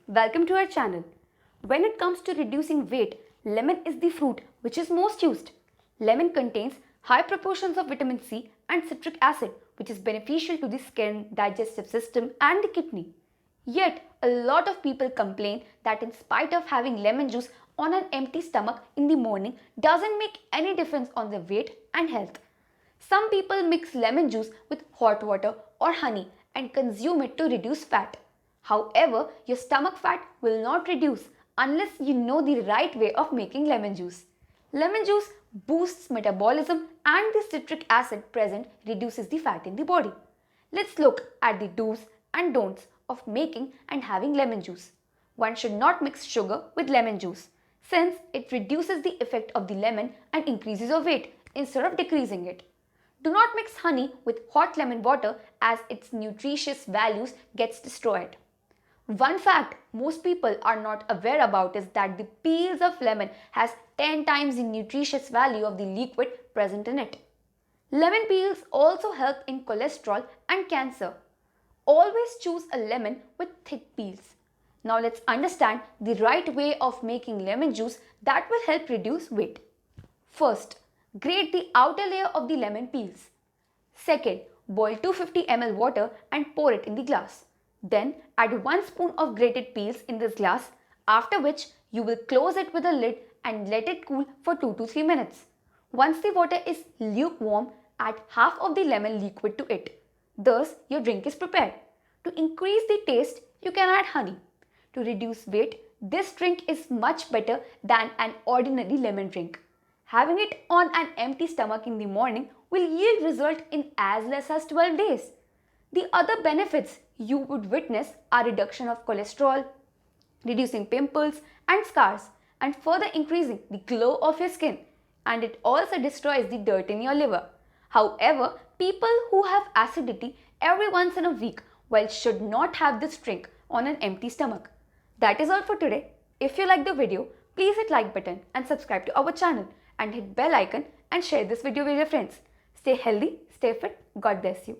welcome to our channel. When it comes to reducing weight, lemon is the fruit which is most used. Lemon contains high proportions of vitamin C and citric acid which is beneficial to the skin, digestive system and the kidney. Yet, a lot of people complain that in spite of having lemon juice on an empty stomach in the morning doesn't make any difference on their weight and health. Some people mix lemon juice with hot water or honey and consume it to reduce fat. However, your stomach fat will not reduce unless you know the right way of making lemon juice. Lemon juice boosts metabolism and the citric acid present reduces the fat in the body. Let's look at the do's and don'ts of making and having lemon juice. One should not mix sugar with lemon juice since it reduces the effect of the lemon and increases your weight instead of decreasing it. Do not mix honey with hot lemon water as its nutritious values gets destroyed. One fact most people are not aware about is that the peels of lemon has 10 times the nutritious value of the liquid present in it. Lemon peels also help in cholesterol and cancer. Always choose a lemon with thick peels. Now let's understand the right way of making lemon juice that will help reduce weight. First, grate the outer layer of the lemon peels. Second, boil 250 ml water and pour it in the glass. Then add 1 spoon of grated peels in this glass, after which you will close it with a lid and let it cool for 2 to 3 minutes. Once the water is lukewarm, add half of the lemon liquid to it. Thus, your drink is prepared. To increase the taste, you can add honey. To reduce weight, this drink is much better than an ordinary lemon drink. Having it on an empty stomach in the morning will yield result in as less as 12 days. The other benefits you would witness are reduction of cholesterol, reducing pimples and scars, and further increasing the glow of your skin. And it also destroys the dirt in your liver. However, people who have acidity every once in a week should not have this drink on an empty stomach. That is all for today. If you like the video, please hit like button and subscribe to our channel and hit bell icon and share this video with your friends. Stay healthy, stay fit. God bless you.